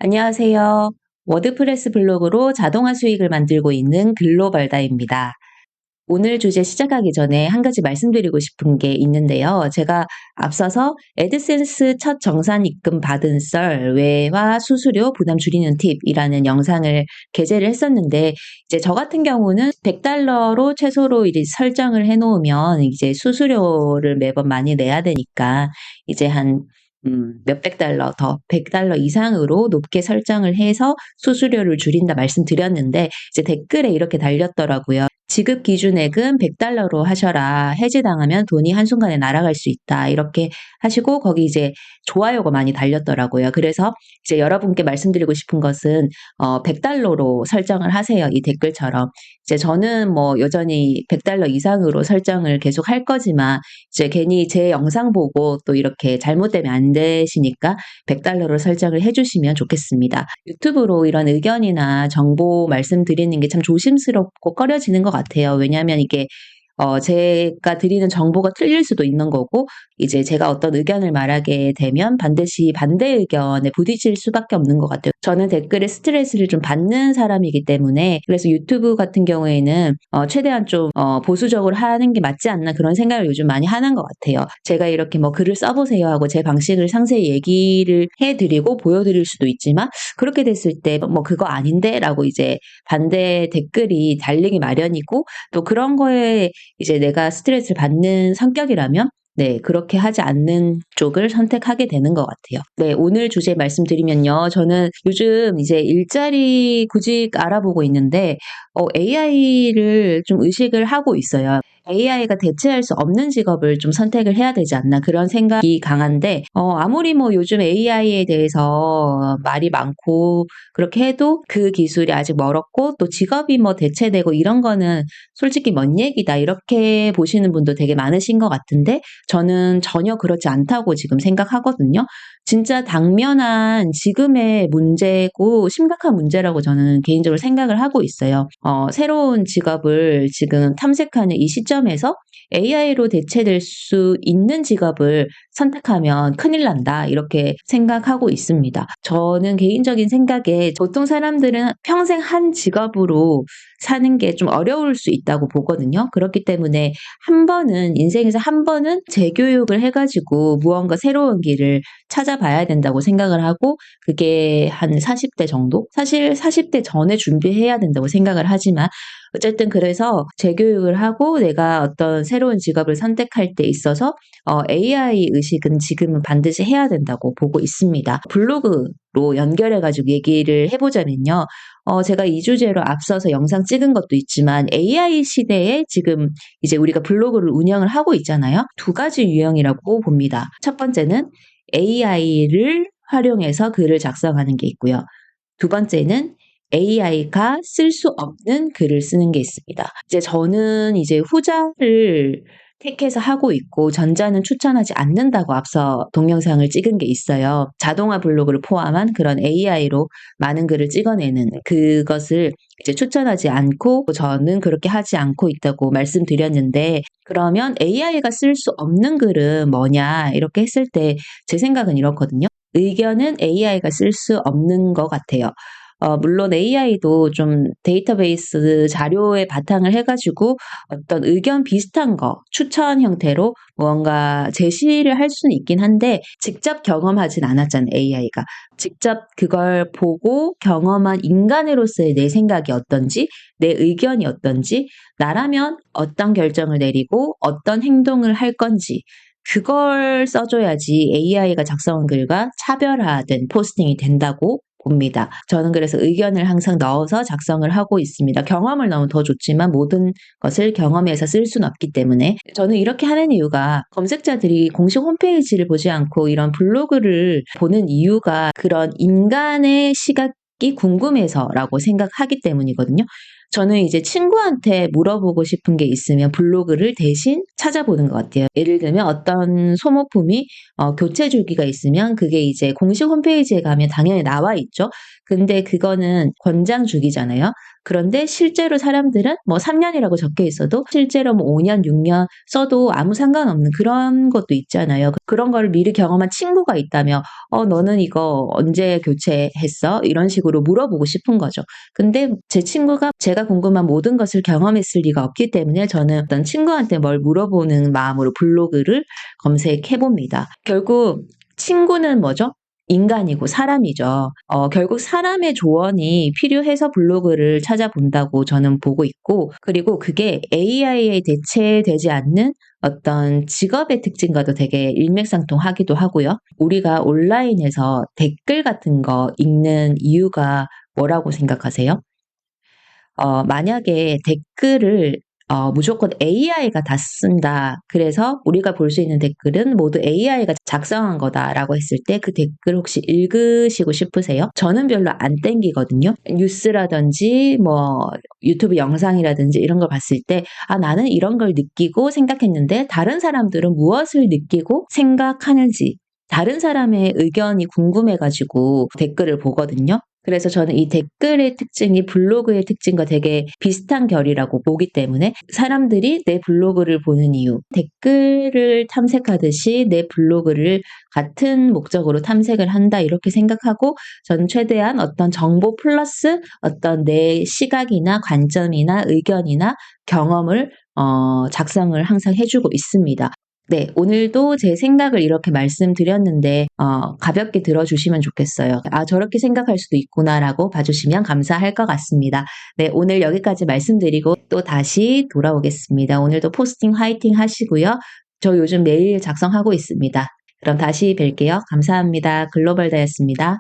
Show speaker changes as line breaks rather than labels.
안녕하세요. 워드프레스 블로그로 자동화 수익을 만들고 있는 글로벌다입니다. 오늘 주제 시작하기 전에 한 가지 말씀드리고 싶은 게 있는데요. 제가 앞서서 애드센스 첫 정산 입금 받은 썰, 외화 수수료 부담 줄이는 팁이라는 영상을 게재를 했었는데, 이제 저 같은 경우는 $100로 최소로 이제 설정을 해놓으면 이제 수수료를 매번 많이 내야 되니까 이제 한 몇백 달러 더, $100 이상으로 높게 설정을 해서 수수료를 줄인다 말씀드렸는데, 이제 댓글에 이렇게 달렸더라고요. 지급 기준액은 $100로 하셔라. 해지당하면 돈이 한순간에 날아갈 수 있다. 이렇게 하시고 거기 이제 좋아요가 많이 달렸더라고요. 그래서 이제 여러분께 말씀드리고 싶은 것은 $100로 설정을 하세요. 이 댓글처럼. 이제 저는 뭐 여전히 $100 이상으로 설정을 계속 할 거지만 이제 괜히 제 영상 보고 또 이렇게 잘못되면 안 되시니까 $100로 설정을 해주시면 좋겠습니다. 유튜브로 이런 의견이나 정보 말씀드리는 게 참 조심스럽고 꺼려지는 것 같아요. 왜냐하면 이게 제가 드리는 정보가 틀릴 수도 있는 거고, 이제 제가 어떤 의견을 말하게 되면 반드시 반대 의견에 부딪힐 수밖에 없는 것 같아요. 저는 댓글에 스트레스를 좀 받는 사람이기 때문에, 그래서 유튜브 같은 경우에는 최대한 좀 보수적으로 하는 게 맞지 않나 그런 생각을 요즘 많이 하는 것 같아요. 제가 이렇게 뭐 글을 써보세요 하고 제 방식을 상세히 얘기를 해드리고 보여드릴 수도 있지만, 그렇게 됐을 때 뭐 그거 아닌데? 라고 이제 반대 댓글이 달리기 마련이고, 또 그런 거에 이제 내가 스트레스를 받는 성격이라면 네, 그렇게 하지 않는 쪽을 선택하게 되는 것 같아요. 네, 오늘 주제 말씀드리면요. 저는 요즘 이제 일자리 구직 알아보고 있는데, AI를 좀 의식을 하고 있어요. AI가 대체할 수 없는 직업을 좀 선택을 해야 되지 않나 그런 생각이 강한데, 아무리 뭐 요즘 AI에 대해서 말이 많고 그렇게 해도 그 기술이 아직 멀었고 또 직업이 뭐 대체되고 이런 거는 솔직히 먼 얘기다 이렇게 보시는 분도 되게 많으신 것 같은데, 저는 전혀 그렇지 않다고 지금 생각하거든요. 진짜 당면한 지금의 문제고 심각한 문제라고 저는 개인적으로 생각을 하고 있어요. 새로운 직업을 지금 탐색하는 이 시점에서 AI로 대체될 수 있는 직업을 선택하면 큰일 난다 이렇게 생각하고 있습니다. 저는 개인적인 생각에 보통 사람들은 평생 한 직업으로 사는 게 좀 어려울 수 있다고 보거든요. 그렇기 때문에 한 번은 인생에서 한 번은 재교육을 해가지고 무언가 새로운 길을 찾아봐야 된다고 생각을 하고, 그게 한 40대 정도? 사실 40대 전에 준비해야 된다고 생각을 하지만 어쨌든 그래서 재교육을 하고 내가 어떤 새로운 직업을 선택할 때 있어서 AI 의식은 지금은 반드시 해야 된다고 보고 있습니다. 블로그로 연결해가지고 얘기를 해보자면요. 제가 이 주제로 앞서서 영상 찍은 것도 있지만 AI 시대에 지금 이제 우리가 블로그를 운영을 하고 있잖아요. 두 가지 유형이라고 봅니다. 첫 번째는 AI를 활용해서 글을 작성하는 게 있고요. 두 번째는 AI가 쓸 수 없는 글을 쓰는 게 있습니다. 이제 저는 이제 후자를 택해서 하고 있고 전자는 추천하지 않는다고 앞서 동영상을 찍은 게 있어요. 자동화 블로그를 포함한 그런 AI로 많은 글을 찍어내는 그것을 이제 추천하지 않고 저는 그렇게 하지 않고 있다고 말씀드렸는데, 그러면 AI가 쓸 수 없는 글은 뭐냐 이렇게 했을 때 제 생각은 이렇거든요. 의견은 AI가 쓸 수 없는 것 같아요. 물론 AI도 좀 데이터베이스 자료에 바탕을 해가지고 어떤 의견 비슷한 거, 추천 형태로 무언가 제시를 할 수는 있긴 한데, 직접 경험하진 않았잖아요, AI가. 직접 그걸 보고 경험한 인간으로서의 내 생각이 어떤지, 내 의견이 어떤지, 나라면 어떤 결정을 내리고 어떤 행동을 할 건지, 그걸 써줘야지 AI가 작성한 글과 차별화된 포스팅이 된다고 봅니다. 저는 그래서 의견을 항상 넣어서 작성을 하고 있습니다. 경험을 넣으면 더 좋지만 모든 것을 경험해서 쓸 수는 없기 때문에 저는 이렇게 하는 이유가, 검색자들이 공식 홈페이지를 보지 않고 이런 블로그를 보는 이유가 그런 인간의 시각이 궁금해서라고 생각하기 때문이거든요. 저는 이제 친구한테 물어보고 싶은 게 있으면 블로그를 대신 찾아보는 것 같아요. 예를 들면 어떤 소모품이 교체 주기가 있으면 그게 이제 공식 홈페이지에 가면 당연히 나와 있죠. 근데 그거는 권장 주기잖아요. 그런데 실제로 사람들은 뭐 3년이라고 적혀 있어도 실제로 뭐 5년, 6년 써도 아무 상관없는 그런 것도 있잖아요. 그런 걸 미리 경험한 친구가 있다면 너는 이거 언제 교체했어? 이런 식으로 물어보고 싶은 거죠. 근데 제 친구가 제가 궁금한 모든 것을 경험했을 리가 없기 때문에 저는 어떤 친구한테 뭘 물어보는 마음으로 블로그를 검색해 봅니다. 결국 친구는 뭐죠? 인간이고 사람이죠. 결국 사람의 조언이 필요해서 블로그를 찾아본다고 저는 보고 있고, 그리고 그게 AI에 대체되지 않는 어떤 직업의 특징과도 되게 일맥상통하기도 하고요. 우리가 온라인에서 댓글 같은 거 읽는 이유가 뭐라고 생각하세요? 만약에 댓글을 무조건 AI가 다 쓴다. 그래서 우리가 볼 수 있는 댓글은 모두 AI가 작성한 거다라고 했을 때 그 댓글 혹시 읽으시고 싶으세요? 저는 별로 안 땡기거든요. 뉴스라든지 뭐 유튜브 영상이라든지 이런 걸 봤을 때 나는 이런 걸 느끼고 생각했는데 다른 사람들은 무엇을 느끼고 생각하는지 다른 사람의 의견이 궁금해가지고 댓글을 보거든요. 그래서 저는 이 댓글의 특징이 블로그의 특징과 되게 비슷한 결이라고 보기 때문에 사람들이 내 블로그를 보는 이유, 댓글을 탐색하듯이 내 블로그를 같은 목적으로 탐색을 한다 이렇게 생각하고 저는 최대한 어떤 정보 플러스 어떤 내 시각이나 관점이나 의견이나 경험을 작성을 항상 해주고 있습니다. 네, 오늘도 제 생각을 이렇게 말씀드렸는데, 가볍게 들어주시면 좋겠어요. 저렇게 생각할 수도 있구나라고 봐주시면 감사할 것 같습니다. 네, 오늘 여기까지 말씀드리고 또 다시 돌아오겠습니다. 오늘도 포스팅 화이팅 하시고요. 저 요즘 메일 작성하고 있습니다. 그럼 다시 뵐게요. 감사합니다. 글로벌다였습니다.